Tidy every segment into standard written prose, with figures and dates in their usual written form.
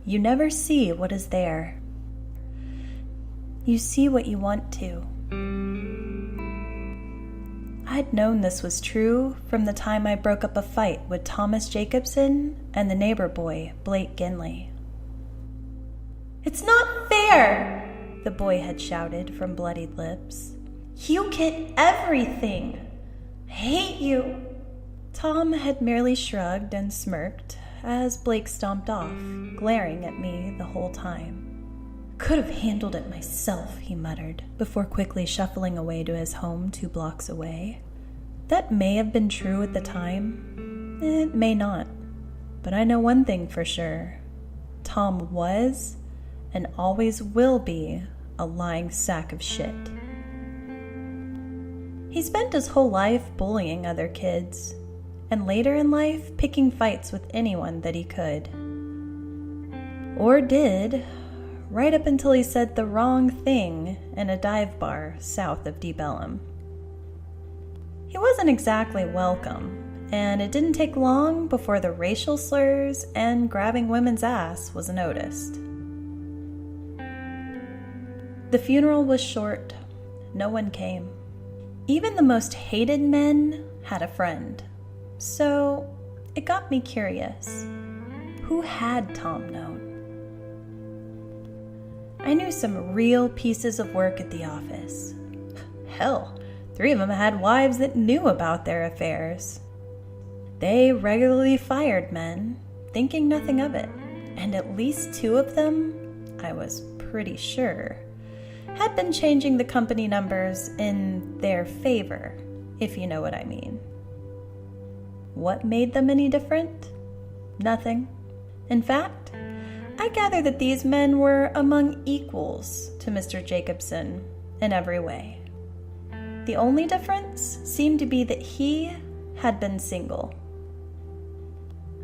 You never see what is there. You see what you want to. I'd known this was true from the time I broke up a fight with Thomas Jacobson and the neighbor boy, Blake Ginley. "It's not fair," the boy had shouted from bloodied lips. "You get everything. I hate you." Tom had merely shrugged and smirked as Blake stomped off, glaring at me the whole time. "Could have handled it myself," he muttered, before quickly shuffling away to his home 2 blocks away. That may have been true at the time. It may not. But I know one thing for sure. Tom was, and always will be, a lying sack of shit. He spent his whole life bullying other kids, and later in life picking fights with anyone that he could. Or did, right up until he said the wrong thing in a dive bar south of Deep Ellum. He wasn't exactly welcome, and it didn't take long before the racial slurs and grabbing women's ass was noticed. The funeral was short. No one came. Even the most hated men had a friend. So it got me curious. Who had Tom known? I knew some real pieces of work at the office. Hell, 3 of them had wives that knew about their affairs. They regularly fired men, thinking nothing of it, and at least 2 of them, I was pretty sure, had been changing the company numbers in their favor, if you know what I mean. What made them any different? Nothing. In fact, I gather that these men were among equals to Mr. Jacobson in every way. The only difference seemed to be that he had been single.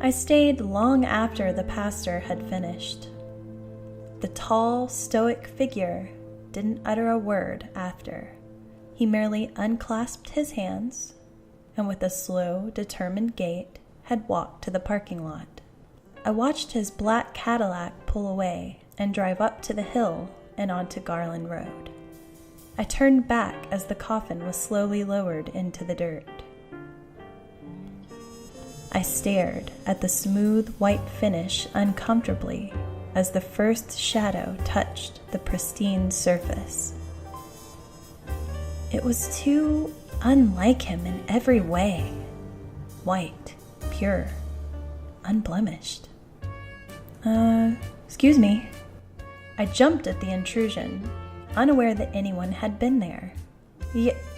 I stayed long after the pastor had finished. The tall, stoic figure didn't utter a word after. He merely unclasped his hands and with a slow, determined gait had walked to the parking lot. I watched his black Cadillac pull away and drive up to the hill and onto Garland Road. I turned back as the coffin was slowly lowered into the dirt. I stared at the smooth white finish uncomfortably as the first shadow touched the pristine surface. It was too unlike him in every way. White, pure, unblemished. Excuse me. I jumped at the intrusion, unaware that anyone had been there.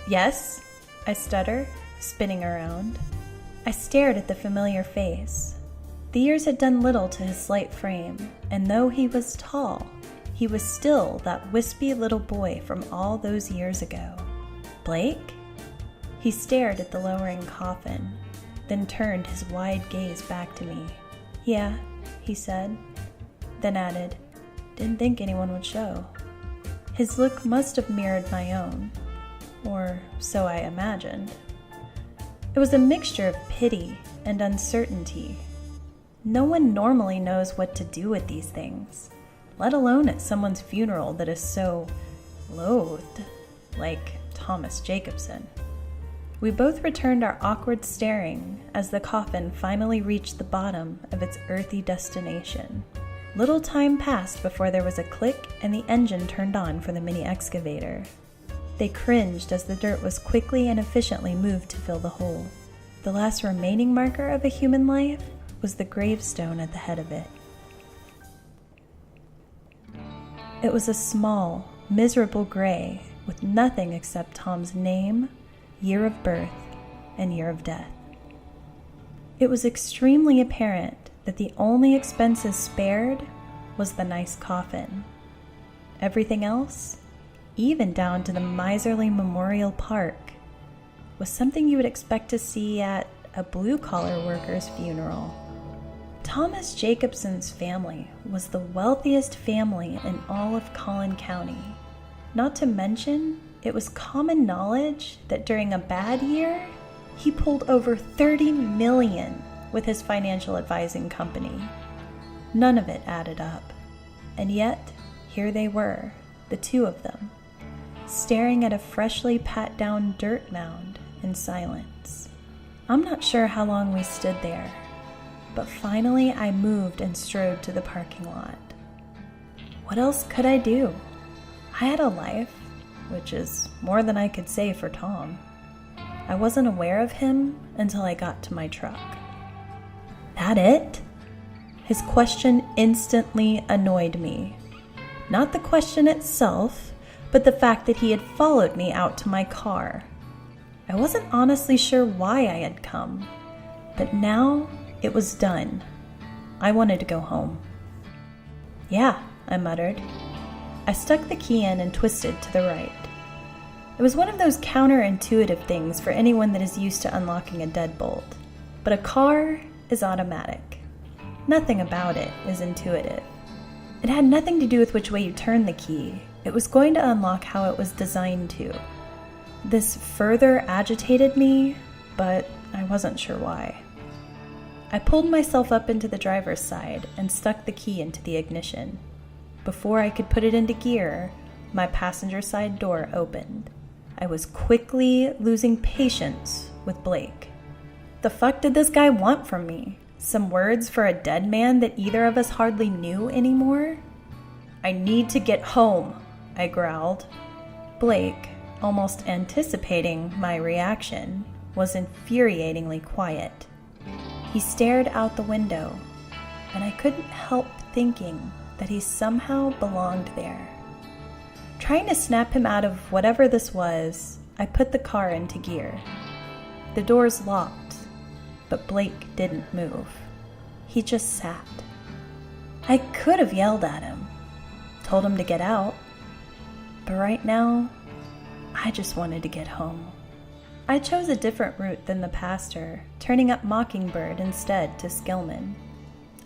Yes, I stuttered, spinning around. I stared at the familiar face. The years had done little to his slight frame, and though he was tall, he was still that wispy little boy from all those years ago. Blake? He stared at the lowering coffin, then turned his wide gaze back to me. "Yeah," he said, then added, "Didn't think anyone would show." His look must have mirrored my own, or so I imagined. It was a mixture of pity and uncertainty. No one normally knows what to do with these things, let alone at someone's funeral that is so loathed, like Thomas Jacobson. We both returned our awkward staring as the coffin finally reached the bottom of its earthy destination. Little time passed before there was a click and the engine turned on for the mini excavator. They cringed as the dirt was quickly and efficiently moved to fill the hole. The last remaining marker of a human life was the gravestone at the head of it. It was a small, miserable gray with nothing except Tom's name, year of birth, and year of death. It was extremely apparent that the only expenses spared was the nice coffin. Everything else, even down to the miserly memorial park, was something you would expect to see at a blue-collar worker's funeral. Thomas Jacobson's family was the wealthiest family in all of Collin County. Not to mention, it was common knowledge that during a bad year, he pulled over $30 million with his financial advising company. None of it added up. And yet, here they were, the two of them, staring at a freshly pat down dirt mound in silence. I'm not sure how long we stood there, but finally I moved and strode to the parking lot. What else could I do? I had a life, which is more than I could say for Tom. I wasn't aware of him until I got to my truck. That it? His question instantly annoyed me. Not the question itself, but the fact that he had followed me out to my car. I wasn't honestly sure why I had come, but now it was done. I wanted to go home. Yeah, I muttered. I stuck the key in and twisted to the right. It was one of those counterintuitive things for anyone that is used to unlocking a deadbolt, but a car is automatic. Nothing about it is intuitive. It had nothing to do with which way you turn the key. It was going to unlock how it was designed to. This further agitated me, but I wasn't sure why. I pulled myself up into the driver's side and stuck the key into the ignition. Before I could put it into gear, my passenger side door opened. I was quickly losing patience with Blake. The fuck did this guy want from me? Some words for a dead man that either of us hardly knew anymore? I need to get home, I growled. Blake, almost anticipating my reaction, was infuriatingly quiet. He stared out the window, and I couldn't help thinking that he somehow belonged there. Trying to snap him out of whatever this was, I put the car into gear. The doors locked, but Blake didn't move. He just sat. I could have yelled at him, told him to get out, but right now, I just wanted to get home. I chose a different route than the pastor, turning up Mockingbird instead to Skillman.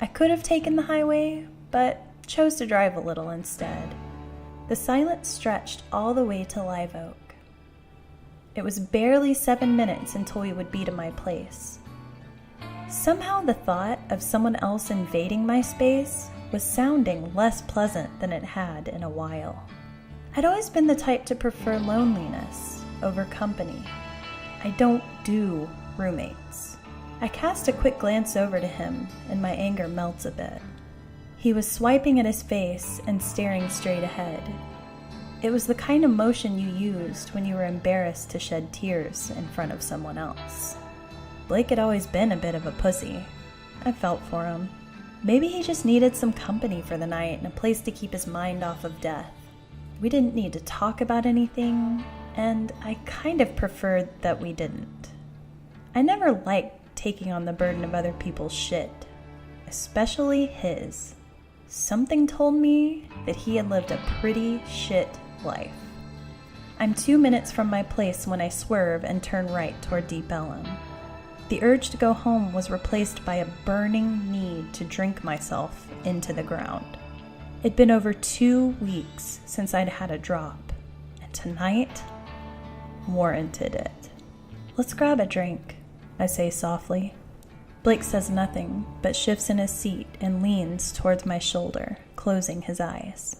I could have taken the highway, but chose to drive a little instead. The silence stretched all the way to Live Oak. It was barely 7 minutes until we would be to my place. Somehow the thought of someone else invading my space was sounding less pleasant than it had in a while. I'd always been the type to prefer loneliness over company. I don't do roommates. I cast a quick glance over to him, and my anger melts a bit. He was swiping at his face and staring straight ahead. It was the kind of motion you used when you were embarrassed to shed tears in front of someone else. Blake had always been a bit of a pussy. I felt for him. Maybe he just needed some company for the night and a place to keep his mind off of death. We didn't need to talk about anything, and I kind of preferred that we didn't. I never liked taking on the burden of other people's shit, especially his. Something told me that he had lived a pretty shit life. I'm 2 minutes from my place when I swerve and turn right toward Deep Ellum. The urge to go home was replaced by a burning need to drink myself into the ground. It'd been over 2 weeks since I'd had a drop, and tonight warranted it. Let's grab a drink, I say softly. Blake says nothing, but shifts in his seat and leans towards my shoulder, closing his eyes.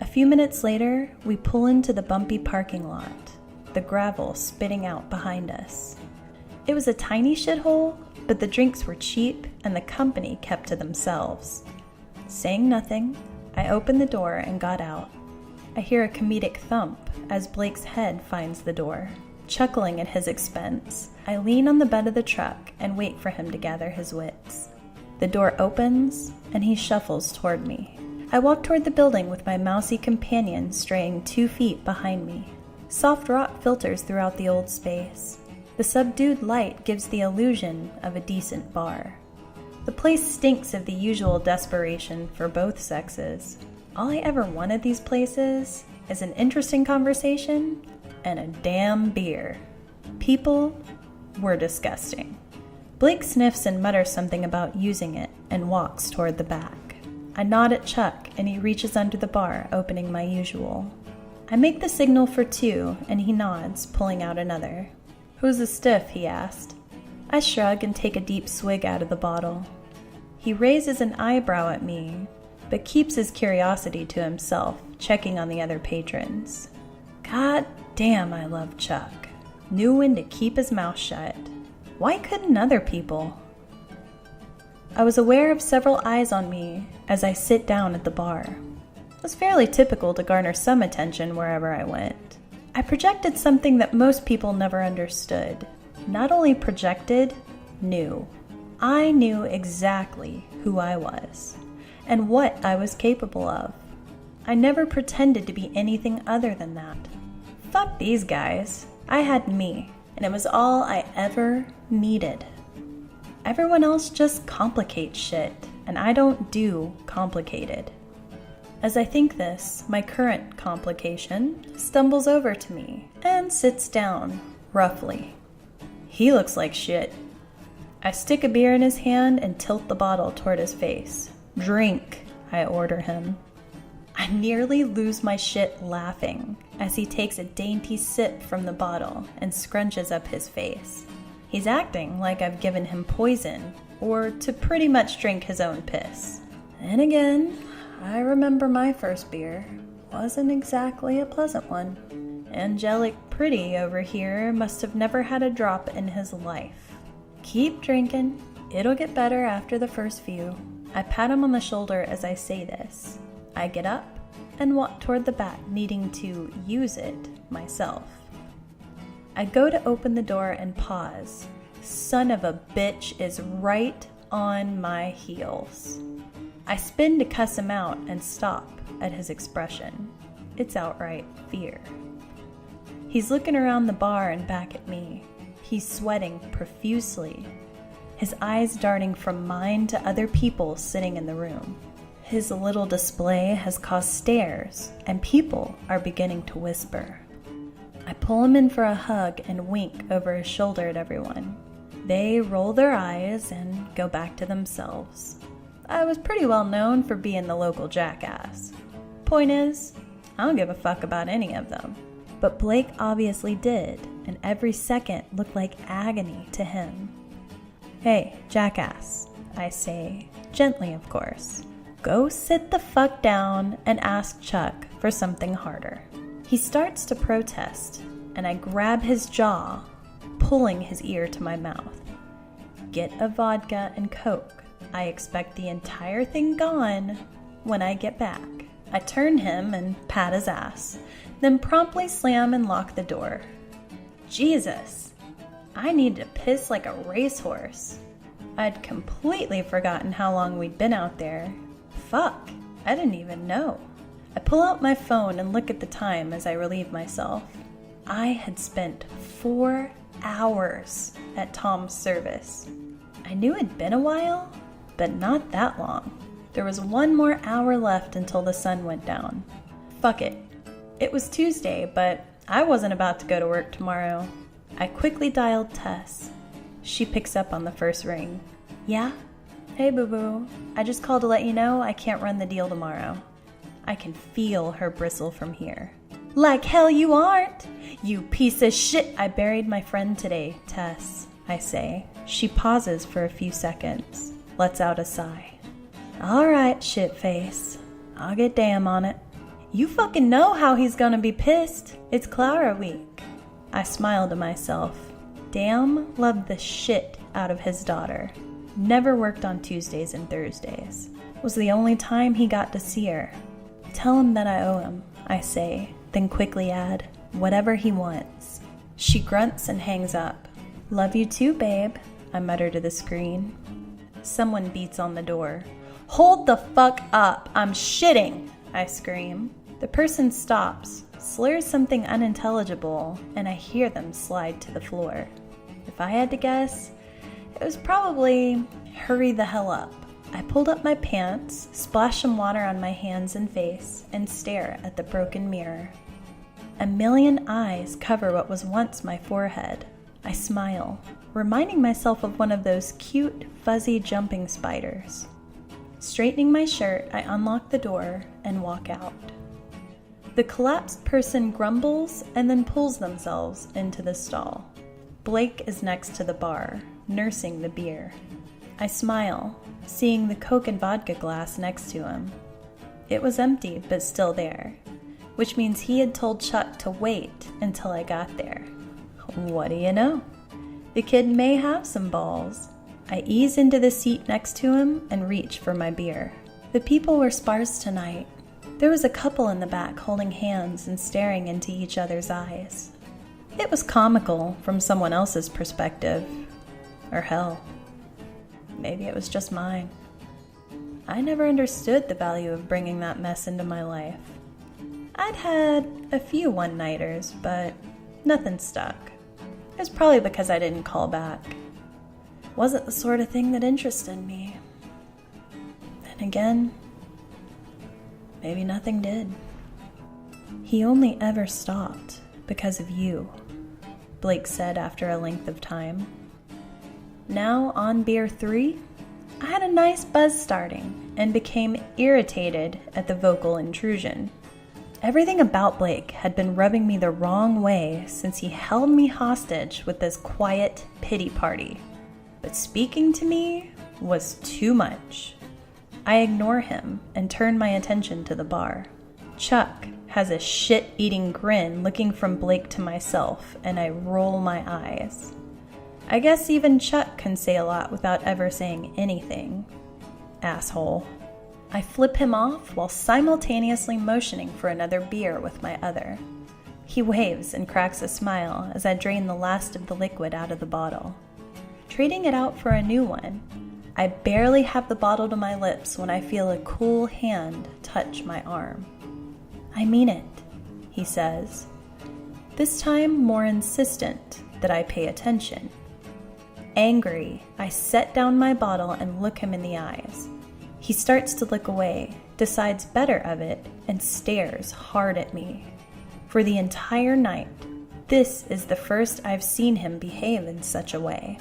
A few minutes later, we pull into the bumpy parking lot, the gravel spitting out behind us. It was a tiny shithole, but the drinks were cheap and the company kept to themselves. Saying nothing, I opened the door and got out. I hear a comedic thump as Blake's head finds the door. Chuckling at his expense, I lean on the bed of the truck and wait for him to gather his wits. The door opens, and he shuffles toward me. I walk toward the building with my mousy companion straying 2 feet behind me. Soft rock filters throughout the old space. The subdued light gives the illusion of a decent bar. The place stinks of the usual desperation for both sexes. All I ever wanted these places is an interesting conversation and a damn beer. People were disgusting. Blake sniffs and mutters something about using it and walks toward the back. I nod at Chuck and he reaches under the bar, opening my usual. I make the signal for 2 and he nods, pulling out another. "Who's the stiff?" he asked. I shrug and take a deep swig out of the bottle. He raises an eyebrow at me, but keeps his curiosity to himself, checking on the other patrons. God damn, I love Chuck. Knew when to keep his mouth shut. Why couldn't other people? I was aware of several eyes on me as I sit down at the bar. It was fairly typical to garner some attention wherever I went. I projected something that most people never understood. Not only projected, knew. I knew exactly who I was and what I was capable of. I never pretended to be anything other than that. Fuck these guys. I had me, and it was all I ever needed. Everyone else just complicates shit, and I don't do complicated. As I think this, my current complication stumbles over to me and sits down, roughly. He looks like shit. I stick a beer in his hand and tilt the bottle toward his face. Drink, I order him. I nearly lose my shit laughing as he takes a dainty sip from the bottle and scrunches up his face. He's acting like I've given him poison or to pretty much drink his own piss. And again, I remember my first beer wasn't exactly a pleasant one. Angelic Pretty over here must have never had a drop in his life. Keep drinking. It'll get better after the first few. I pat him on the shoulder as I say this. I get up and walk toward the bat, needing to use it myself. I go to open the door and pause. Son of a bitch is right on my heels. I spin to cuss him out and stop at his expression. It's outright fear. He's looking around the bar and back at me. He's sweating profusely, his eyes darting from mine to other people sitting in the room. His little display has caused stares, and people are beginning to whisper. I pull him in for a hug and wink over his shoulder at everyone. They roll their eyes and go back to themselves. I was pretty well known for being the local jackass. Point is, I don't give a fuck about any of them. But Blake obviously did, and every second looked like agony to him. Hey, jackass, I say, gently of course. Go sit the fuck down and ask Chuck for something harder. He starts to protest, and I grab his jaw, pulling his ear to my mouth. Get a vodka and Coke. I expect the entire thing gone when I get back. I turn him and pat his ass, then promptly slam and lock the door. Jesus, I need to piss like a racehorse. I'd completely forgotten how long we'd been out there. Fuck, I didn't even know. I pull out my phone and look at the time as I relieve myself. I had spent 4 hours at Tom's service. I knew it'd been a while, but not that long. There was 1 more hour left until the sun went down. Fuck it. It was Tuesday, but I wasn't about to go to work tomorrow. I quickly dialed Tess. She picks up on the first ring. Yeah? Hey, boo-boo. I just called to let you know I can't run the deal tomorrow. I can feel her bristle from here. Like hell you aren't! You piece of shit! I buried my friend today, Tess, I say. She pauses for a few seconds, lets out a sigh. Alright, shitface. I'll get damn on it. You fucking know how he's gonna be pissed. It's Clara week. I smile to myself. Damn loved the shit out of his daughter. Never worked on Tuesdays and Thursdays. Was the only time he got to see her. Tell him that I owe him, I say, then quickly add, whatever he wants. She grunts and hangs up. Love you too, babe, I mutter to the screen. Someone beats on the door. Hold the fuck up, I'm shitting, I scream. The person stops, slurs something unintelligible, and I hear them slide to the floor. If I had to guess, it was probably, hurry the hell up. I pulled up my pants, splashed some water on my hands and face, and stare at the broken mirror. A million eyes cover what was once my forehead. I smile, reminding myself of one of those cute, fuzzy jumping spiders. Straightening my shirt, I unlock the door and walk out. The collapsed person grumbles and then pulls themselves into the stall. Blake is next to the bar, nursing the beer. I smile, seeing the Coke and vodka glass next to him. It was empty, but still there, which means he had told Chuck to wait until I got there. What do you know? The kid may have some balls. I ease into the seat next to him and reach for my beer. The people were sparse tonight. There was a couple in the back holding hands and staring into each other's eyes. It was comical from someone else's perspective. Or hell, maybe it was just mine. I never understood the value of bringing that mess into my life. I'd had a few one-nighters, but nothing stuck. It was probably because I didn't call back. Wasn't the sort of thing that interested me. Then again, maybe nothing did. He only ever stopped because of you, Blake said after a length of time. Now on beer 3, I had a nice buzz starting and became irritated at the vocal intrusion. Everything about Blake had been rubbing me the wrong way since he held me hostage with this quiet pity party. But speaking to me was too much. I ignore him and turn my attention to the bar. Chuck has a shit-eating grin looking from Blake to myself, and I roll my eyes. I guess even Chuck can say a lot without ever saying anything. Asshole. I flip him off while simultaneously motioning for another beer with my other. He waves and cracks a smile as I drain the last of the liquid out of the bottle. Trading it out for a new one, I barely have the bottle to my lips when I feel a cool hand touch my arm. I mean it, he says, this time more insistent that I pay attention. Angry, I set down my bottle and look him in the eyes. He starts to look away, decides better of it, and stares hard at me. For the entire night, this is the first I've seen him behave in such a way.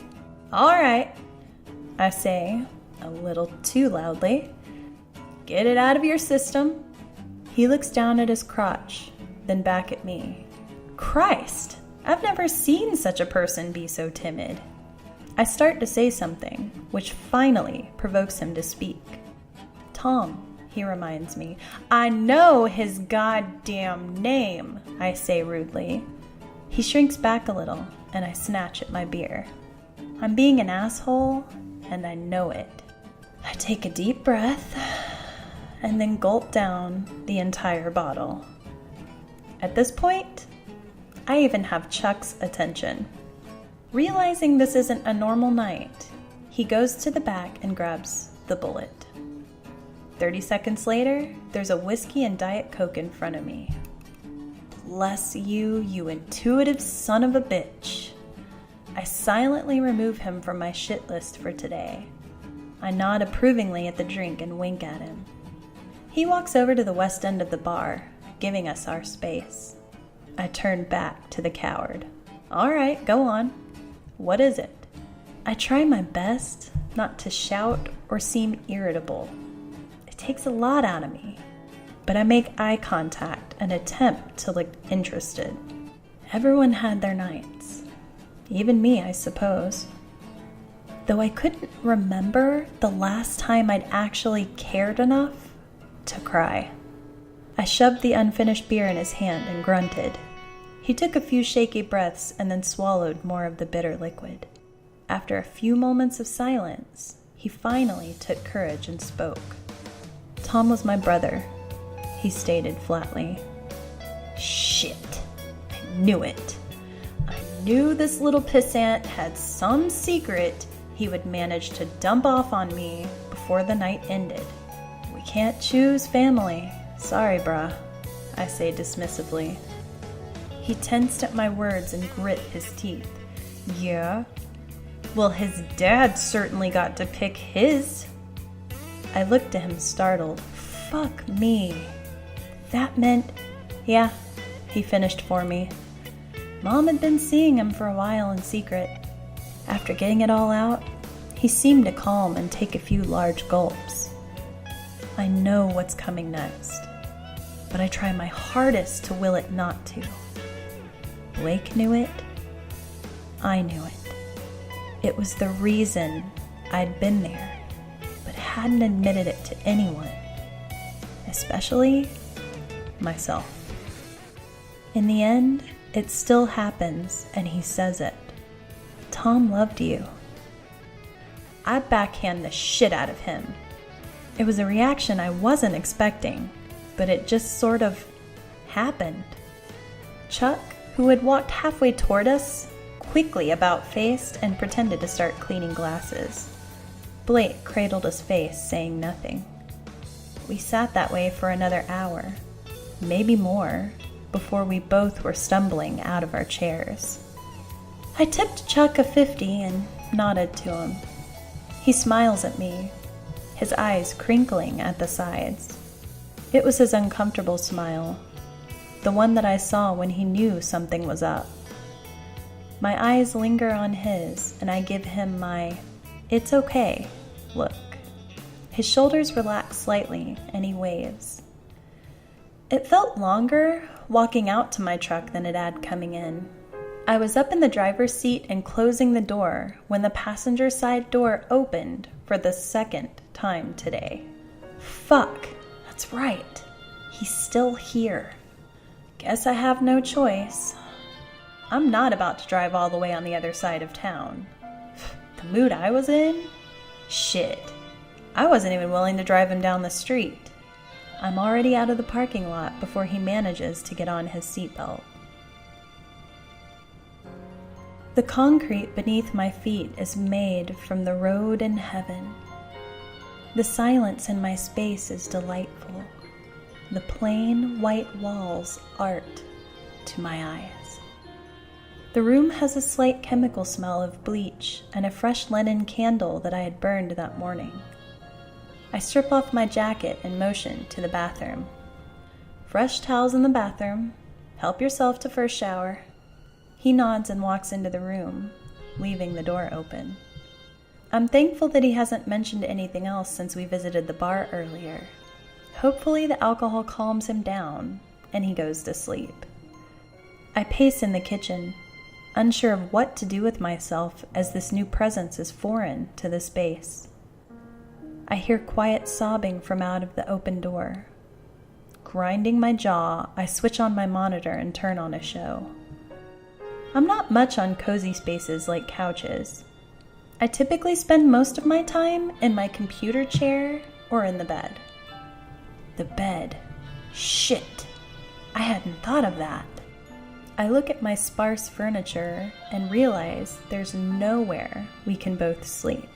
All right, I say, a little too loudly. Get it out of your system. He looks down at his crotch, then back at me. Christ, I've never seen such a person be so timid. I start to say something, which finally provokes him to speak. Tom, he reminds me. I know his goddamn name, I say rudely. He shrinks back a little, and I snatch at my beer. I'm being an asshole, and I know it. I take a deep breath, and then gulp down the entire bottle. At this point, I even have Chuck's attention. Realizing this isn't a normal night, he goes to the back and grabs the bullet. 30 seconds later, there's a whiskey and Diet Coke in front of me. Bless you, you intuitive son of a bitch. I silently remove him from my shit list for today. I nod approvingly at the drink and wink at him. He walks over to the west end of the bar, giving us our space. I turn back to the coward. All right, go on. What is it? I try my best not to shout or seem irritable. It takes a lot out of me, but I make eye contact and attempt to look interested. Everyone had their nights. Even me, I suppose. Though I couldn't remember the last time I'd actually cared enough to cry. I shoved the unfinished beer in his hand and grunted. He took a few shaky breaths and then swallowed more of the bitter liquid. After a few moments of silence, he finally took courage and spoke. Tom was my brother, he stated flatly. Shit, I knew it. I knew this little pissant had some secret he would manage to dump off on me before the night ended. We can't choose family. Sorry, brah, I say dismissively. He tensed at my words and grit his teeth. Yeah? Well, his dad certainly got to pick his. I looked at him startled. Fuck me. That meant... Yeah, he finished for me. Mom had been seeing him for a while in secret. After getting it all out, he seemed to calm and take a few large gulps. I know what's coming next, but I try my hardest to will it not to. Blake knew it. I knew it. It was the reason I'd been there. But hadn't admitted it to anyone, especially myself. In the end, it still happens, and he says it. Tom loved you. I backhand the shit out of him. It was a reaction I wasn't expecting, but it just sort of happened. Chuck, who had walked halfway toward us, quickly about-faced and pretended to start cleaning glasses. Blake cradled his face, saying nothing. We sat that way for another hour, maybe more, before we both were stumbling out of our chairs. I tipped Chuck a 50 and nodded to him. He smiles at me, his eyes crinkling at the sides. It was his uncomfortable smile, the one that I saw when he knew something was up. My eyes linger on his, and I give him my, "It's okay" look. His shoulders relax slightly, and he waves. It felt longer walking out to my truck than it had coming in. I was up in the driver's seat and closing the door when the passenger side door opened for the second time today. Fuck, that's right. He's still here. Guess I have no choice. I'm not about to drive all the way on the other side of town. The mood I was in? Shit. I wasn't even willing to drive him down the street. I'm already out of the parking lot before he manages to get on his seatbelt. The concrete beneath my feet is made from the road in heaven. The silence in my space is delightful. The plain white walls art to my eyes. The room has a slight chemical smell of bleach and a fresh linen candle that I had burned that morning. I strip off my jacket and motion to the bathroom. Fresh towels in the bathroom. Help yourself to first shower. He nods and walks into the room, leaving the door open. I'm thankful that he hasn't mentioned anything else since we visited the bar earlier. Hopefully the alcohol calms him down and he goes to sleep. I pace in the kitchen, unsure of what to do with myself as this new presence is foreign to the space. I hear quiet sobbing from out of the open door. Grinding my jaw, I switch on my monitor and turn on a show. I'm not much on cozy spaces like couches. I typically spend most of my time in my computer chair or in the bed. The bed. Shit. I hadn't thought of that. I look at my sparse furniture and realize there's nowhere we can both sleep.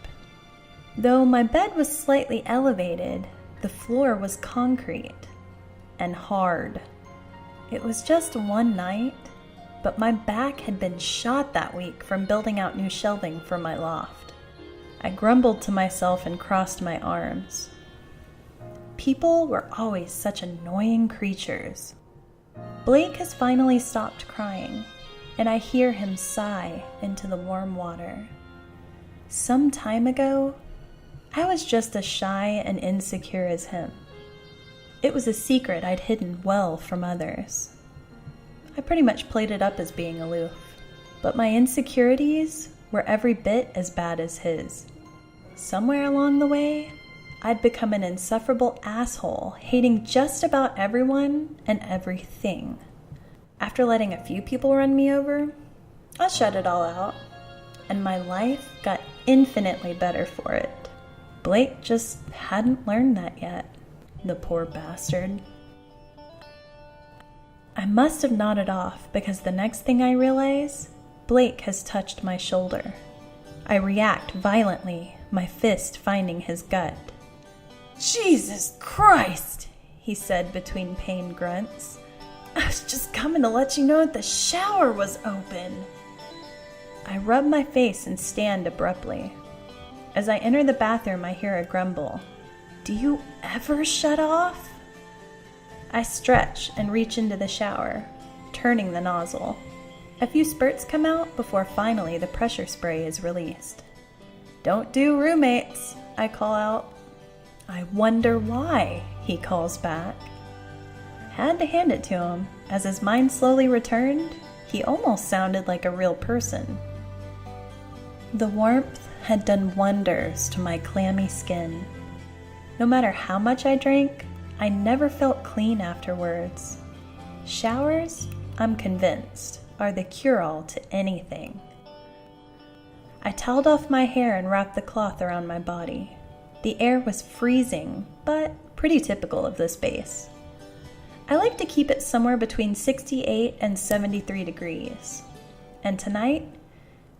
Though my bed was slightly elevated, the floor was concrete and hard. It was just one night, but my back had been shot that week from building out new shelving for my loft. I grumbled to myself and crossed my arms. People were always such annoying creatures. Blake has finally stopped crying, and I hear him sigh into the warm water. Some time ago, I was just as shy and insecure as him. It was a secret I'd hidden well from others. I pretty much played it up as being aloof, but my insecurities were every bit as bad as his. Somewhere along the way, I'd become an insufferable asshole, hating just about everyone and everything. After letting a few people run me over, I shut it all out, and my life got infinitely better for it. Blake just hadn't learned that yet, the poor bastard. I must have nodded off because the next thing I realize, Blake has touched my shoulder. I react violently, my fist finding his gut. "Jesus Christ," he said between pained grunts. "I was just coming to let you know that the shower was open." I rub my face and stand abruptly. As I enter the bathroom, I hear a grumble. "Do you ever shut off?" I stretch and reach into the shower, turning the nozzle. A few spurts come out before finally the pressure spray is released. "Don't do roommates," I call out. "I wonder why," he calls back. Had to hand it to him. As his mind slowly returned, he almost sounded like a real person. The warmth had done wonders to my clammy skin. No matter how much I drank, I never felt clean afterwards. Showers, I'm convinced, are the cure-all to anything. I toweled off my hair and wrapped the cloth around my body. The air was freezing, but pretty typical of this base. I like to keep it somewhere between 68 and 73 degrees. And tonight,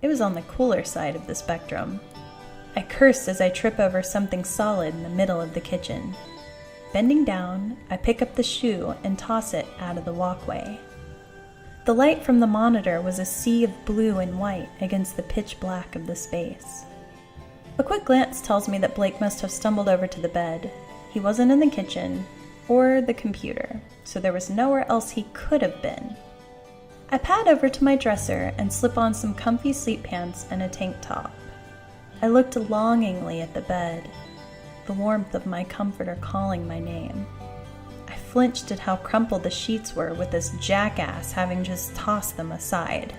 it was on the cooler side of the spectrum. I cursed as I trip over something solid in the middle of the kitchen. Bending down, I pick up the shoe and toss it out of the walkway. The light from the monitor was a sea of blue and white against the pitch black of the space. A quick glance tells me that Blake must have stumbled over to the bed. He wasn't in the kitchen or the computer, so there was nowhere else he could have been. I pad over to my dresser and slip on some comfy sleep pants and a tank top. I looked longingly at the bed, the warmth of my comforter calling my name. I flinched at how crumpled the sheets were with this jackass having just tossed them aside,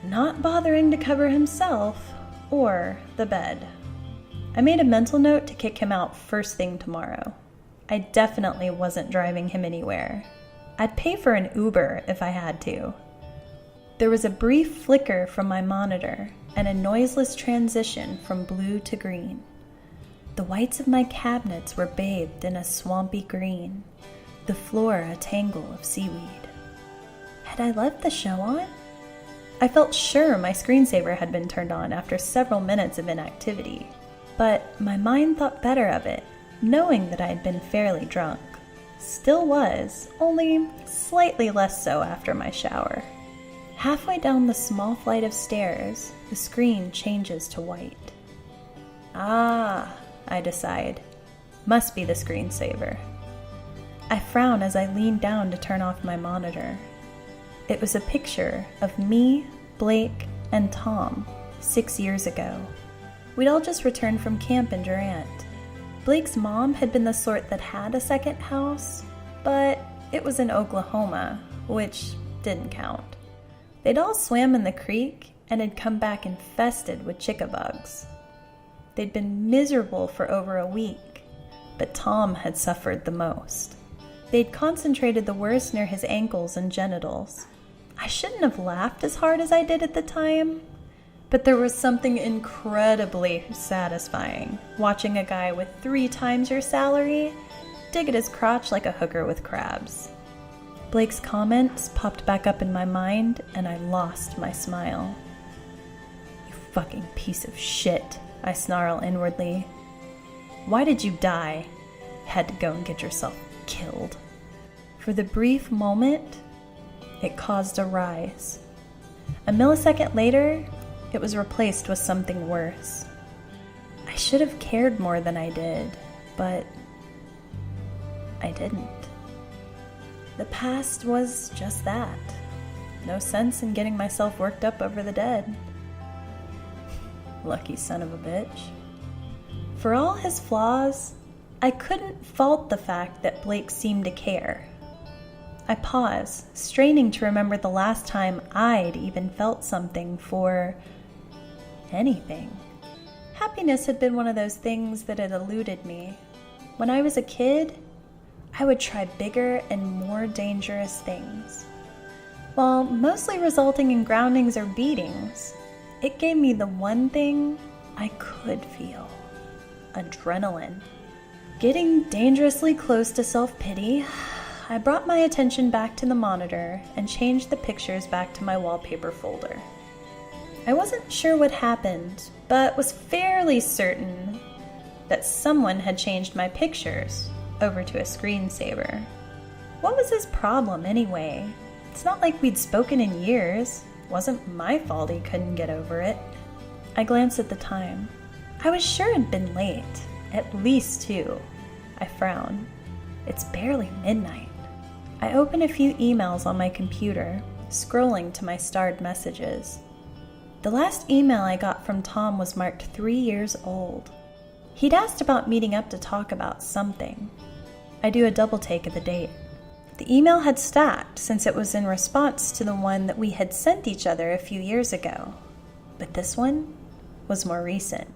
not bothering to cover himself or the bed. I made a mental note to kick him out first thing tomorrow. I definitely wasn't driving him anywhere. I'd pay for an Uber if I had to. There was a brief flicker from my monitor and a noiseless transition from blue to green. The whites of my cabinets were bathed in a swampy green, the floor a tangle of seaweed. Had I left the show on? I felt sure my screensaver had been turned on after several minutes of inactivity, but my mind thought better of it, knowing that I had been fairly drunk. Still was, only slightly less so after my shower. Halfway down the small flight of stairs, the screen changes to white. Ah, I decide. Must be the screensaver. I frown as I lean down to turn off my monitor. It was a picture of me, Blake, and Tom 6 years ago. We'd all just returned from camp in Durant. Blake's mom had been the sort that had a second house, but it was in Oklahoma, which didn't count. They'd all swam in the creek and had come back infested with chickabugs. They'd been miserable for over a week, but Tom had suffered the most. They'd concentrated the worst near his ankles and genitals. I shouldn't have laughed as hard as I did at the time, but there was something incredibly satisfying watching a guy with 3 times your salary dig at his crotch like a hooker with crabs. Blake's comments popped back up in my mind, and I lost my smile. "You fucking piece of shit," I snarl inwardly. "Why did you die? Had to go and get yourself killed." For the brief moment, it caused a rise. A millisecond later, it was replaced with something worse. I should have cared more than I did, but I didn't. The past was just that. No sense in getting myself worked up over the dead. Lucky son of a bitch. For all his flaws, I couldn't fault the fact that Blake seemed to care. I pause, straining to remember the last time I'd even felt something for anything. Happiness had been one of those things that had eluded me. When I was a kid, I would try bigger and more dangerous things. While mostly resulting in groundings or beatings, it gave me the one thing I could feel: adrenaline. Getting dangerously close to self-pity, I brought my attention back to the monitor and changed the pictures back to my wallpaper folder. I wasn't sure what happened, but was fairly certain that someone had changed my pictures over to a screensaver. What was his problem anyway? It's not like we'd spoken in years. Wasn't my fault he couldn't get over it. I glanced at the time. I was sure it'd been late, at least 2. I frown. It's barely midnight. I open a few emails on my computer, scrolling to my starred messages. The last email I got from Tom was marked 3 years old. He'd asked about meeting up to talk about something. I do a double take of the date. The email had stacked since it was in response to the one that we had sent each other a few years ago. But this one was more recent.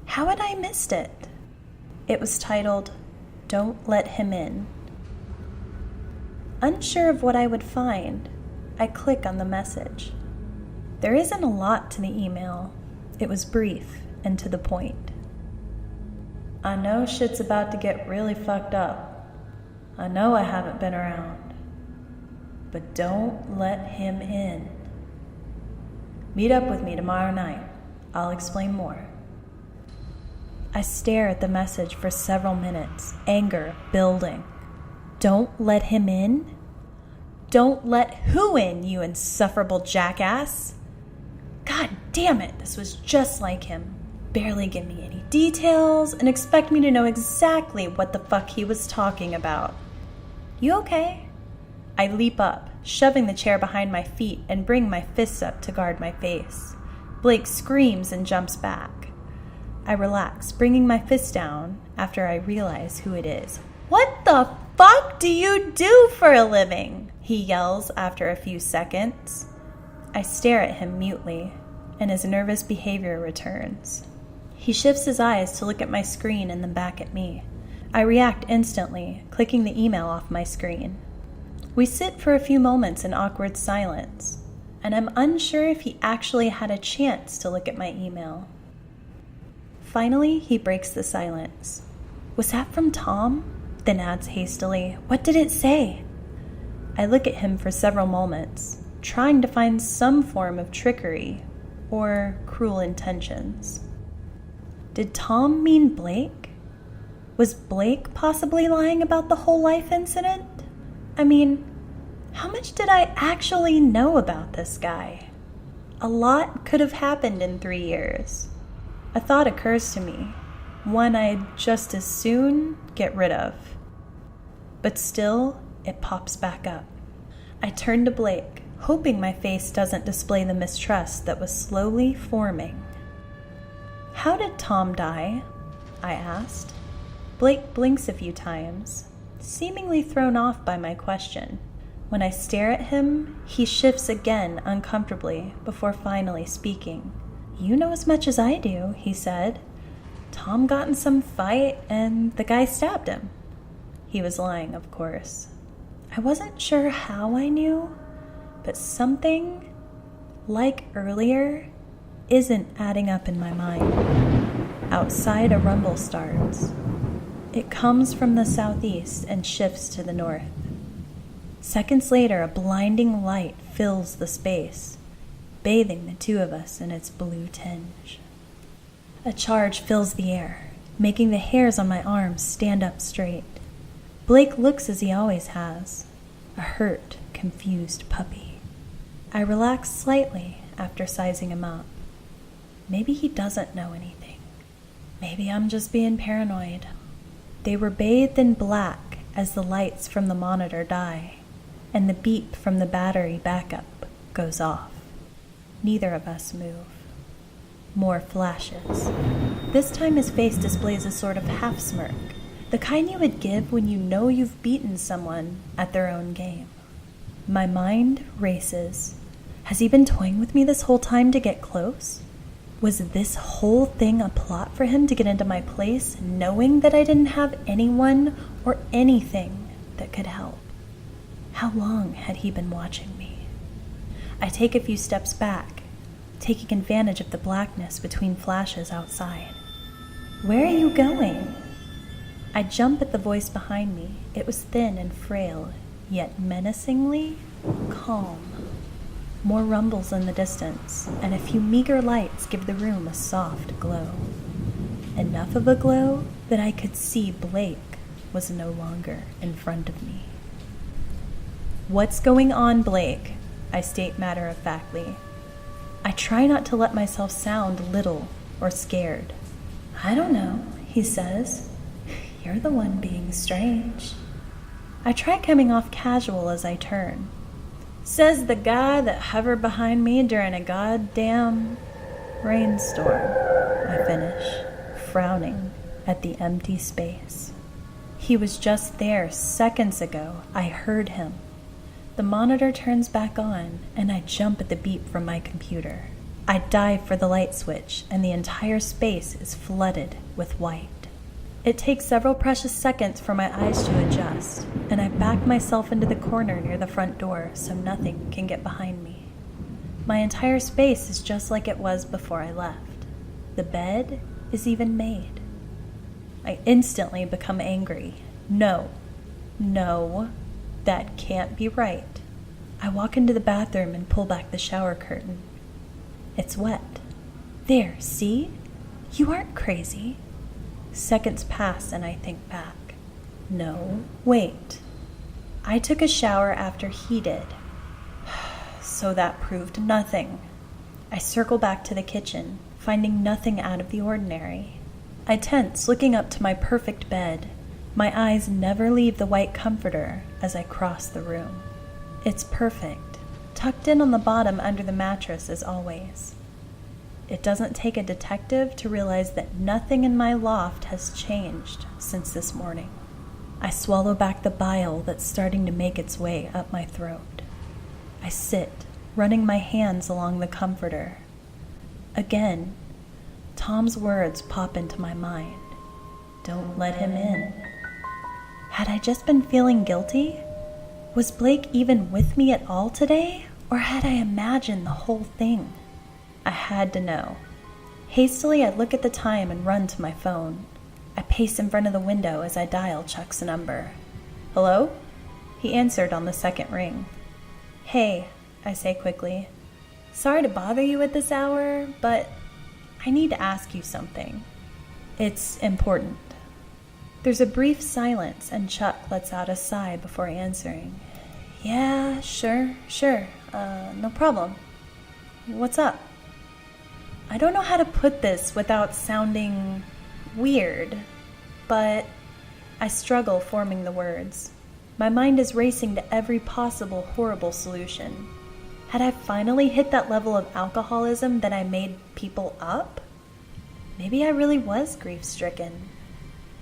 How had I missed it? It was titled, "Don't Let Him In." Unsure of what I would find, I click on the message. There isn't a lot to the email. It was brief and to the point. "I know shit's about to get really fucked up. I know I haven't been around. But don't let him in. Meet up with me tomorrow night. I'll explain more." I stare at the message for several minutes, anger building. Don't let him in? Don't let who in, you insufferable jackass? God damn it, this was just like him. Barely give me any details and expect me to know exactly what the fuck he was talking about. "You okay?" I leap up, shoving the chair behind my feet and bring my fists up to guard my face. Blake screams and jumps back. I relax, bringing my fist down after I realize who it is. "What the fuck do you do for a living?" he yells after a few seconds. I stare at him mutely, and his nervous behavior returns. He shifts his eyes to look at my screen and then back at me. I react instantly, clicking the email off my screen. We sit for a few moments in awkward silence, and I'm unsure if he actually had a chance to look at my email. Finally, he breaks the silence. "Was that from Tom?" Then adds hastily, "What did it say?" I look at him for several moments, trying to find some form of trickery or cruel intentions. Did Tom mean Blake? Was Blake possibly lying about the whole life incident? I mean, how much did I actually know about this guy? A lot could have happened in 3 years. A thought occurs to me, one I'd just as soon get rid of. But still, it pops back up. I turn to Blake, hoping my face doesn't display the mistrust that was slowly forming. "How did Tom die?" I asked. Blake blinks a few times, seemingly thrown off by my question. When I stare at him, he shifts again uncomfortably before finally speaking. "You know as much as I do," he said. "Tom got in some fight and the guy stabbed him." He was lying, of course. I wasn't sure how I knew, but something, like earlier, isn't adding up in my mind. Outside, a rumble starts. It comes from the southeast and shifts to the north. Seconds later, a blinding light fills the space, bathing the two of us in its blue tinge. A charge fills the air, making the hairs on my arms stand up straight. Blake looks as he always has, a hurt, confused puppy. I relax slightly after sizing him up. Maybe he doesn't know anything. Maybe I'm just being paranoid. They were bathed in black as the lights from the monitor die, and the beep from the battery backup goes off. Neither of us move. More flashes. This time his face displays a sort of half-smirk, the kind you would give when you know you've beaten someone at their own game. My mind races. Has he been toying with me this whole time to get close? Was this whole thing a plot for him to get into my place, knowing that I didn't have anyone or anything that could help? How long had he been watching me? I take a few steps back, taking advantage of the blackness between flashes outside. "Where are you going?" I jump at the voice behind me. It was thin and frail, yet menacingly calm. More rumbles in the distance, and a few meager lights give the room a soft glow. Enough of a glow that I could see Blake was no longer in front of me. "What's going on, Blake?" I state matter-of-factly. I try not to let myself sound little or scared. "I don't know," he says. "You're the one being strange." I try coming off casual as I turn. Says the guy that hovered behind me during a goddamn rainstorm, I finish, frowning at the empty space. He was just there seconds ago. I heard him. The monitor turns back on, and I jump at the beep from my computer. I dive for the light switch, and the entire space is flooded with white. It takes several precious seconds for my eyes to adjust, and I back myself into the corner near the front door so nothing can get behind me. My entire space is just like it was before I left. The bed is even made. I instantly become angry. No, that can't be right. I walk into the bathroom and pull back the shower curtain. It's wet. There, see? You aren't crazy. Seconds pass and I think back. No, wait. I took a shower after he did. So that proved nothing. I circle back to the kitchen, finding nothing out of the ordinary. I tense, looking up to my perfect bed. My eyes never leave the white comforter as I cross the room. It's perfect, tucked in on the bottom under the mattress as always. It doesn't take a detective to realize that nothing in my loft has changed since this morning. I swallow back the bile that's starting to make its way up my throat. I sit, running my hands along the comforter. Again, Tom's words pop into my mind. Don't let him in. Had I just been feeling guilty? Was Blake even with me at all today? Or had I imagined the whole thing? I had to know. Hastily, I look at the time and run to my phone. I pace in front of the window as I dial Chuck's number. Hello? He answered on the second ring. Hey, I say quickly. Sorry to bother you at this hour, but I need to ask you something. It's important. There's a brief silence, and Chuck lets out a sigh before answering. Yeah, sure, no problem. What's up? I don't know how to put this without sounding weird, but I struggle forming the words. My mind is racing to every possible horrible solution. Had I finally hit that level of alcoholism that I made people up? Maybe I really was grief-stricken.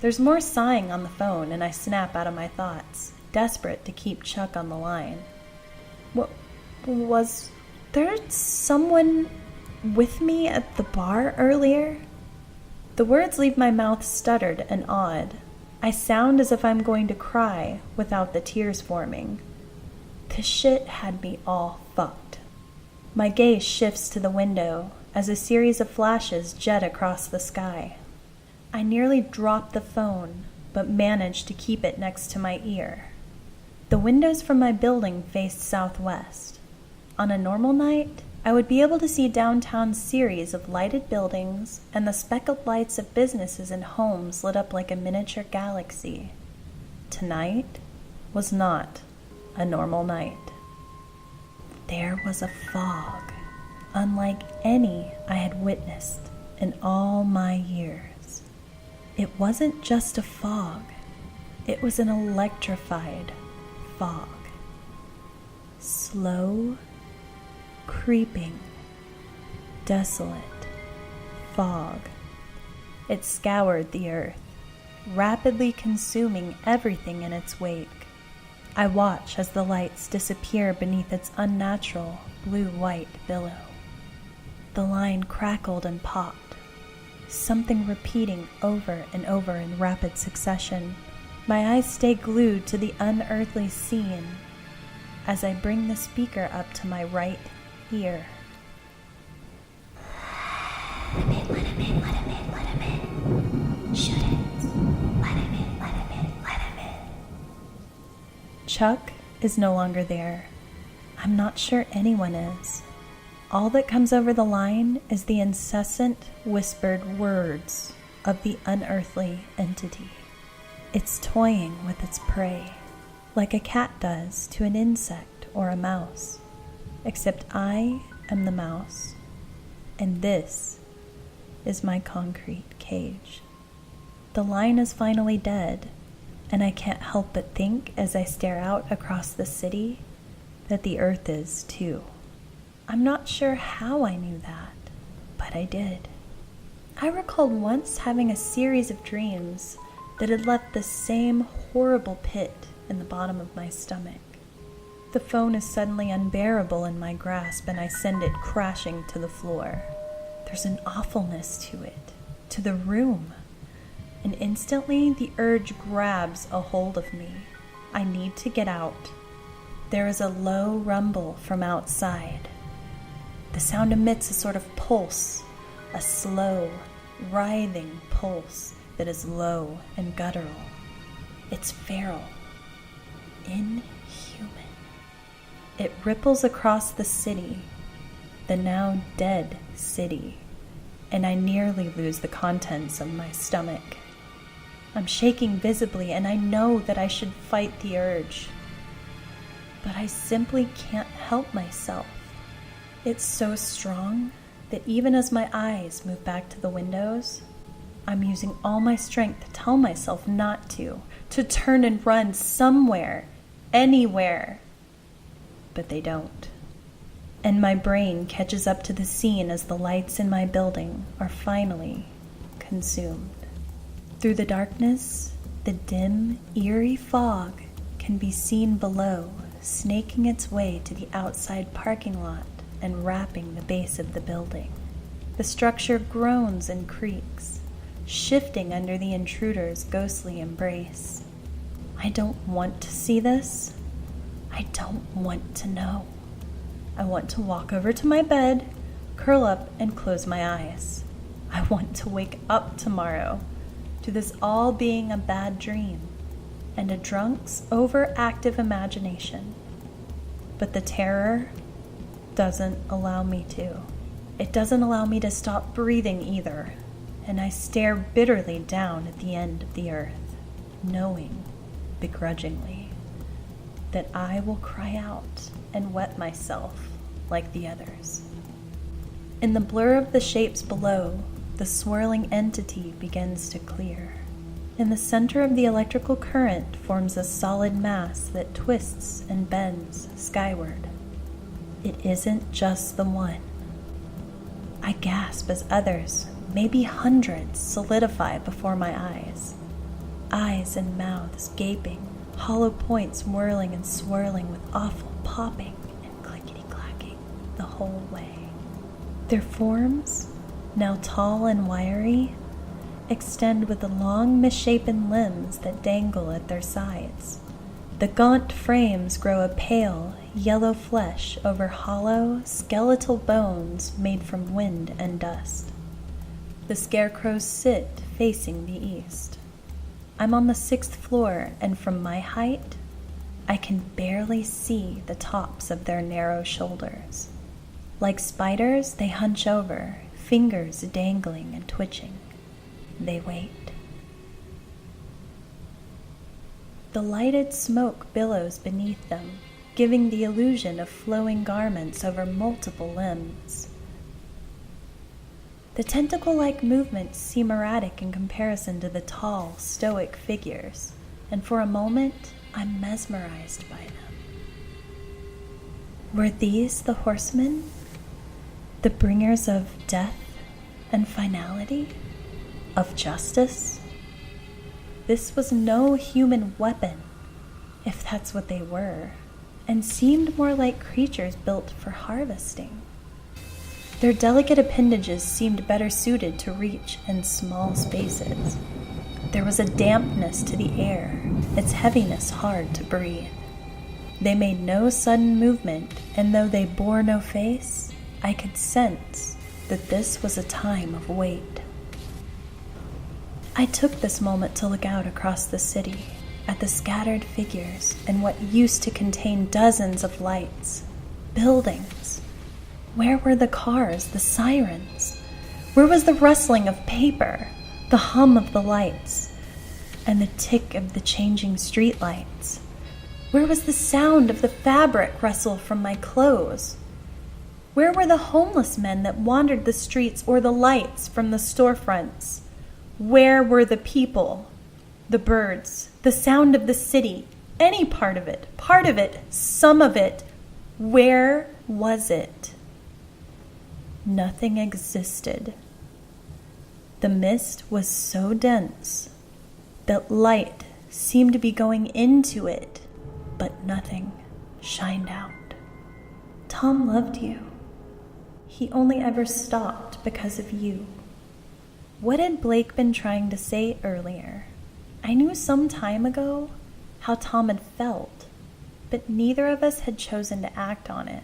There's more sighing on the phone, and I snap out of my thoughts, desperate to keep Chuck on the line. Was there someone with me at the bar earlier? The words leave my mouth stuttered and odd. I sound as if I'm going to cry without the tears forming. This shit had me all fucked. My gaze shifts to the window as a series of flashes jet across the sky. I nearly dropped the phone, but managed to keep it next to my ear. The windows from my building faced southwest. On a normal night, I would be able to see downtown's series of lighted buildings and the speckled lights of businesses and homes lit up like a miniature galaxy. Tonight was not a normal night. There was a fog, unlike any I had witnessed in all my years. It wasn't just a fog, it was an electrified fog. Slow, creeping, desolate fog. It scoured the earth, rapidly consuming everything in its wake. I watch as the lights disappear beneath its unnatural blue-white billow. The line crackled and popped, something repeating over and over in rapid succession. My eyes stay glued to the unearthly scene as I bring the speaker up to my right ear. Let him in. Shouldn't. Let him in. Chuck is no longer there. I'm not sure anyone is. All that comes over the line is the incessant whispered words of the unearthly entity. It's toying with its prey, like a cat does to an insect or a mouse. Except I am the mouse, and this is my concrete cage. The line is finally dead, and I can't help but think as I stare out across the city that the earth is too. I'm not sure how I knew that, but I did. I recalled once having a series of dreams that had left the same horrible pit in the bottom of my stomach. The phone is suddenly unbearable in my grasp, and I send it crashing to the floor. There's an awfulness to it, to the room, an instantly the urge grabs a hold of me. I need to get out. There is a low rumble from outside. The sound emits a sort of pulse, a slow, writhing pulse that is low and guttural. It's feral, inhuman. It ripples across the city, the now dead city, and I nearly lose the contents of my stomach. I'm shaking visibly, and I know that I should fight the urge, but I simply can't help myself. It's so strong that even as my eyes move back to the windows, I'm using all my strength to tell myself not to turn and run somewhere, anywhere. But they don't. And my brain catches up to the scene as the lights in my building are finally consumed. Through the darkness, the dim, eerie fog can be seen below, snaking its way to the outside parking lot and wrapping the base of the building. The structure groans and creaks, shifting under the intruder's ghostly embrace. I don't want to see this. I don't want to know. I want to walk over to my bed, curl up, and close my eyes. I want to wake up tomorrow to this all being a bad dream and a drunk's overactive imagination. But the terror doesn't allow me to. It doesn't allow me to stop breathing either, and I stare bitterly down at the end of the earth, knowing, begrudgingly, that I will cry out and wet myself like the others. In the blur of the shapes below, the swirling entity begins to clear. In the center of the electrical current forms a solid mass that twists and bends skyward. It isn't just the one. I gasp as others, maybe hundreds, solidify before my eyes. Eyes and mouths gaping, hollow points whirling and swirling with awful popping and clickety-clacking the whole way. Their forms, now tall and wiry, extend with the long misshapen limbs that dangle at their sides. The gaunt frames grow a pale, yellow flesh over hollow, skeletal bones made from wind and dust. The scarecrows sit facing the east. I'm on the 6th floor, and from my height, I can barely see the tops of their narrow shoulders. Like spiders, they hunch over, fingers dangling and twitching. They wait. The lighted smoke billows beneath them, giving the illusion of flowing garments over multiple limbs. The tentacle-like movements seem erratic in comparison to the tall, stoic figures, and for a moment, I'm mesmerized by them. Were these the horsemen? The bringers of death and finality? Of justice? This was no human weapon, if that's what they were, and seemed more like creatures built for harvesting. Their delicate appendages seemed better suited to reach in small spaces. There was a dampness to the air, its heaviness hard to breathe. They made no sudden movement, and though they bore no face, I could sense that this was a time of wait. I took this moment to look out across the city, at the scattered figures and what used to contain dozens of lights, buildings. Where were the cars, the sirens? Where was the rustling of paper, the hum of the lights, and the tick of the changing streetlights? Where was the sound of the fabric rustle from my clothes? Where were the homeless men that wandered the streets or the lights from the storefronts? Where were the people, the birds, the sound of the city, any part of it, some of it? Where was it? Nothing existed. The mist was so dense that light seemed to be going into it, but nothing shined out. Tom loved you. He only ever stopped because of you. What had Blake been trying to say earlier? I knew some time ago how Tom had felt, but neither of us had chosen to act on it.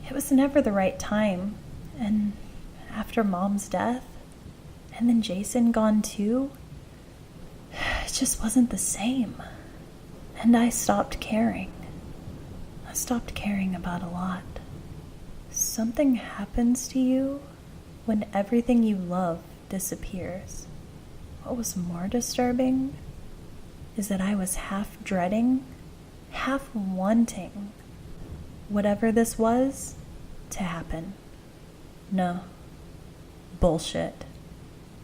It was never the right time, and after Mom's death, and then Jason gone too, it just wasn't the same. And I stopped caring. I stopped caring about a lot. Something happens to you when everything you love disappears. What was more disturbing is that I was half dreading, half wanting whatever this was to happen. No. Bullshit.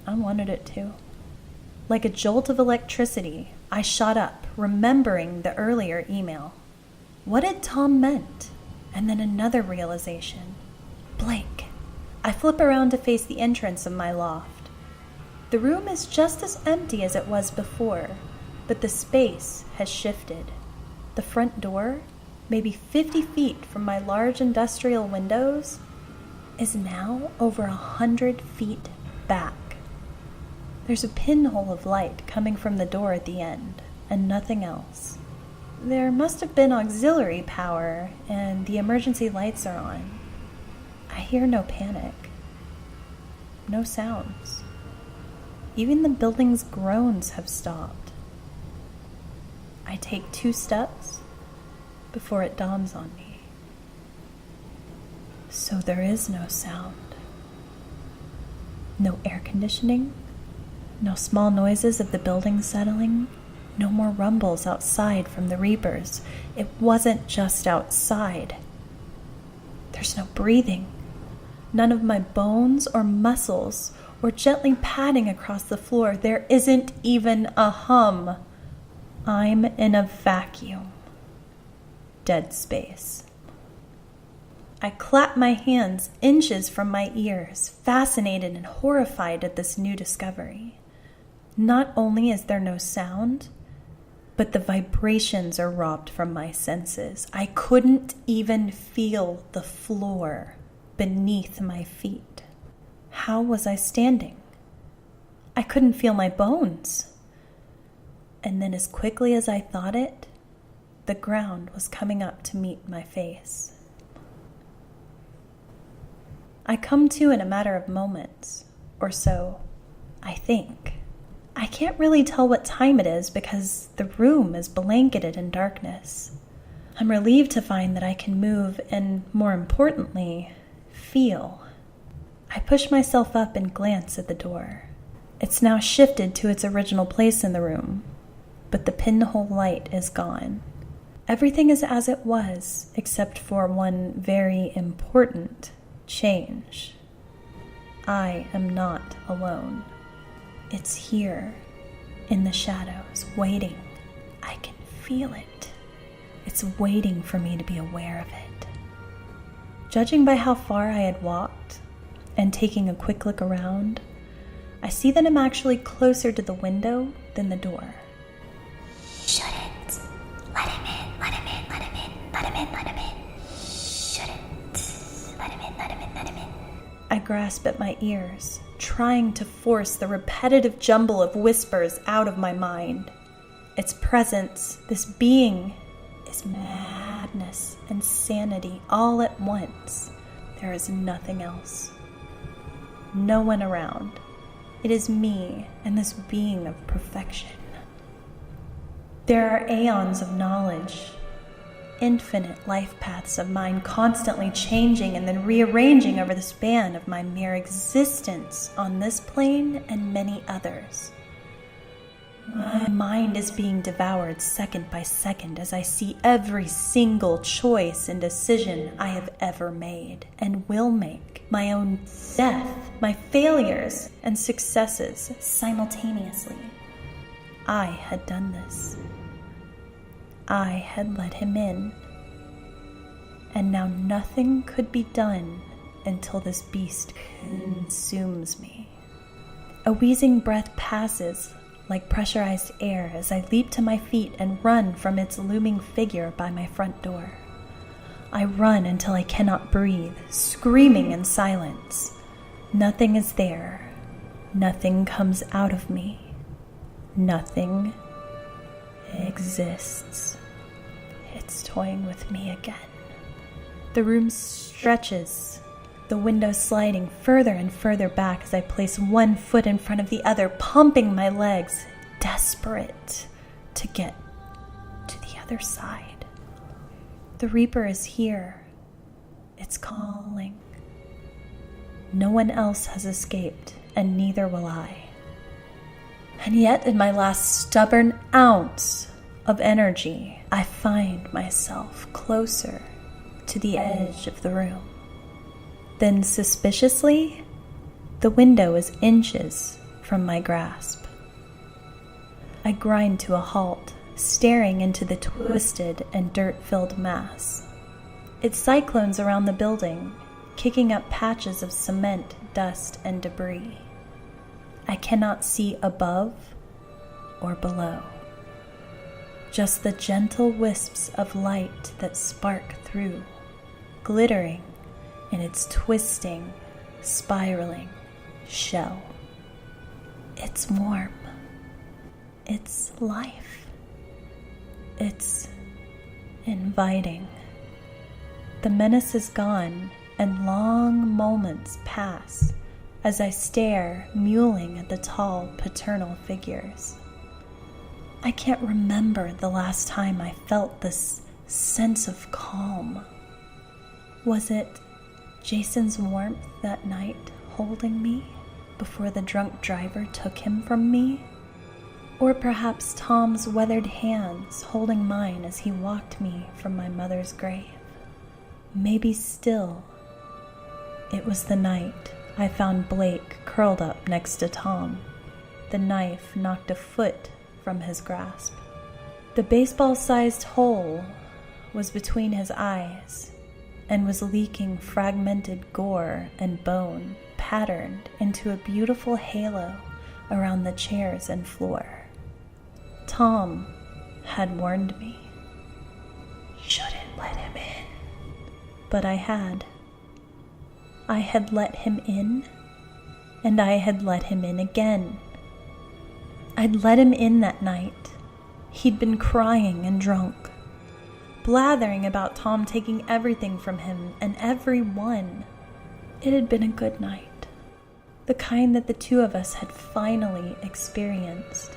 I wanted it to. Like a jolt of electricity, I shot up, remembering the earlier email. What had Tom meant? And then another realization. Blake. I flip around to face the entrance of my loft. The room is just as empty as it was before, but the space has shifted. The front door, maybe 50 feet from my large industrial windows, is now over 100 feet back. There's a pinhole of light coming from the door at the end, and nothing else. There must have been auxiliary power, and the emergency lights are on. I hear no panic. No sounds. Even the building's groans have stopped. I take 2 steps before it dawns on me. So there is no sound. No air conditioning. No small noises of the building settling. No more rumbles outside from the reapers. It wasn't just outside. There's no breathing. None of my bones or muscles or gently padding across the floor. There isn't even a hum. I'm in a vacuum. Dead space. I clap my hands inches from my ears, fascinated and horrified at this new discovery. Not only is there no sound, but the vibrations are robbed from my senses. I couldn't even feel the floor beneath my feet. How was I standing? I couldn't feel my bones. And then as quickly as I thought it, the ground was coming up to meet my face. I come to in a matter of moments, or so, I think. I can't really tell what time it is because the room is blanketed in darkness. I'm relieved to find that I can move and, more importantly, feel. I push myself up and glance at the door. It's now shifted to its original place in the room, but the pinhole light is gone. Everything is as it was, except for one very important change. I am not alone. It's here, in the shadows, waiting. I can feel it. It's waiting for me to be aware of it. Judging by how far I had walked, and taking a quick look around, I see that I'm actually closer to the window than the door. Shouldn't. Let him in, let him in, let him in, let him in, let him in. Shouldn't. Let him in, let him in, let him in. I grasp at my ears, trying to force the repetitive jumble of whispers out of my mind. Its presence, this being, is madness and sanity all at once. There is nothing else. No one around. It is me and this being of perfection. There are aeons of knowledge, infinite life paths of mine constantly changing and then rearranging over the span of my mere existence on this plane and many others. My mind is being devoured second by second as I see every single choice and decision I have ever made and will make, my own death, my failures and successes simultaneously. I had done this. I had let him in, and now nothing could be done until this beast consumes me. A wheezing breath passes like pressurized air as I leap to my feet and run from its looming figure by my front door. I run until I cannot breathe, screaming in silence. Nothing is there. Nothing comes out of me. Nothing exists. It's toying with me again. The room stretches, the window sliding further and further back as I place one foot in front of the other, pumping my legs, desperate to get to the other side. The Reaper is here. It's calling. No one else has escaped, and neither will I. And yet, in my last stubborn ounce of energy, I find myself closer to the edge of the room. Then, suspiciously, the window is inches from my grasp. I grind to a halt, staring into the twisted and dirt-filled mass. It cyclones around the building, kicking up patches of cement, dust, and debris. I cannot see above or below. Just the gentle wisps of light that spark through, glittering in its twisting, spiraling shell. It's warm. It's life. It's inviting. The menace is gone, and long moments pass as I stare, mewling at the tall paternal figures. I can't remember the last time I felt this sense of calm. Was it Jason's warmth that night holding me before the drunk driver took him from me? Or perhaps Tom's weathered hands holding mine as he walked me from my mother's grave? Maybe still, it was the night I found Blake curled up next to Tom. The knife knocked a foot from his grasp. The baseball-sized hole was between his eyes and was leaking fragmented gore and bone patterned into a beautiful halo around the chairs and floor. Tom had warned me. Shouldn't let him in. But I had. I had let him in, and I had let him in again. I'd let him in that night. He'd been crying and drunk, blathering about Tom taking everything from him and everyone. It had been a good night, the kind that the two of us had finally experienced.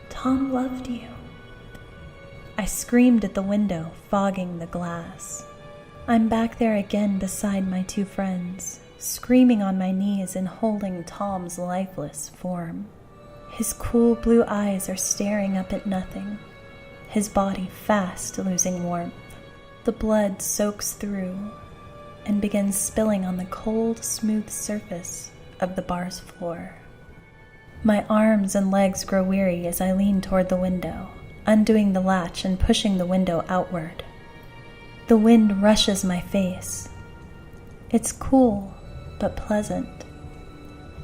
Tom loved you. I screamed at the window, fogging the glass. I'm back there again beside my two friends, screaming on my knees and holding Tom's lifeless form. His cool blue eyes are staring up at nothing, his body fast losing warmth. The blood soaks through and begins spilling on the cold, smooth surface of the bar's floor. My arms and legs grow weary as I lean toward the window, undoing the latch and pushing the window outward. The wind rushes my face. It's cool, but pleasant,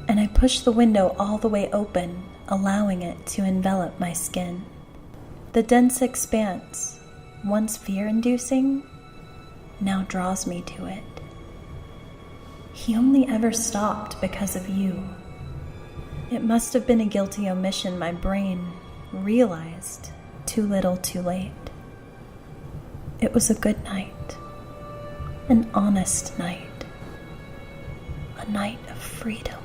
and I push the window all the way open, allowing it to envelop my skin. The dense expanse, once fear-inducing, now draws me to it. He only ever stopped because of you. It must have been a guilty omission my brain realized too little too late. It was a good night, an honest night, a night of freedom.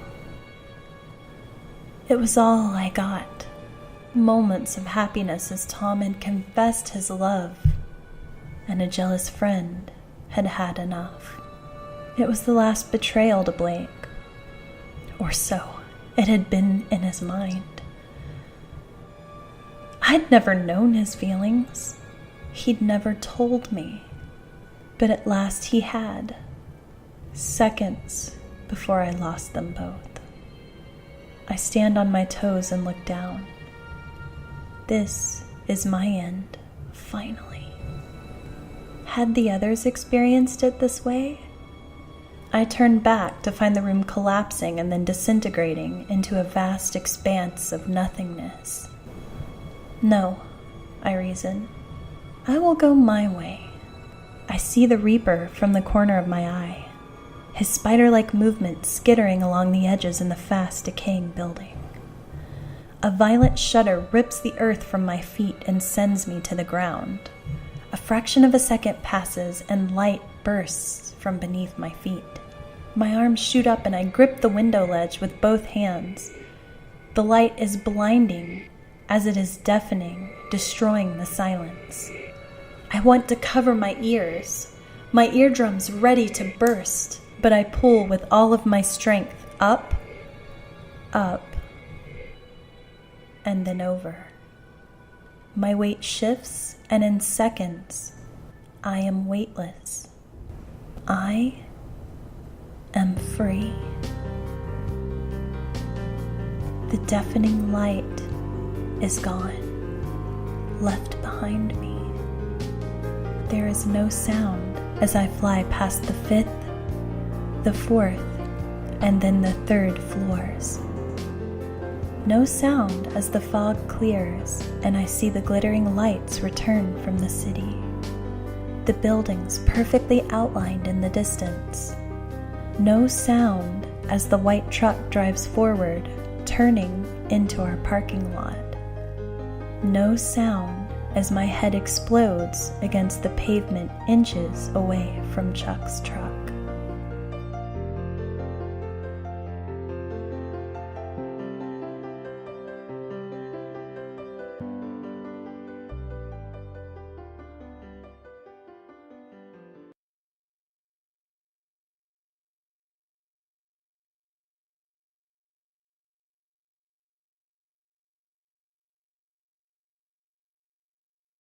It was all I got, moments of happiness as Tom had confessed his love, and a jealous friend had had enough. It was the last betrayal to Blake, or so it had been in his mind. I'd never known his feelings. He'd never told me, but at last he had, seconds before I lost them both. I stand on my toes and look down. This is my end, finally. Had the others experienced it this way? I turned back to find the room collapsing and then disintegrating into a vast expanse of nothingness. No, I reason. I will go my way. I see the Reaper from the corner of my eye. his spider-like movement skittering along the edges in the fast-decaying building. A violent shudder rips the earth from my feet and sends me to the ground. A fraction of a second passes and light bursts from beneath my feet. My arms shoot up and I grip the window ledge with both hands. The light is blinding as it is deafening, destroying the silence. I want to cover my ears, my eardrums ready to burst, but I pull with all of my strength up, and then over. My weight shifts, and in seconds, I am weightless. I am free. The deafening light is gone, left behind me. There is no sound as I fly past the 5th, the 4th, and then the 3rd floors. No sound as the fog clears and I see the glittering lights return from the city. The buildings perfectly outlined in the distance. No sound as the white truck drives forward, turning into our parking lot. No sound as my head explodes against the pavement inches away from Chuck's truck.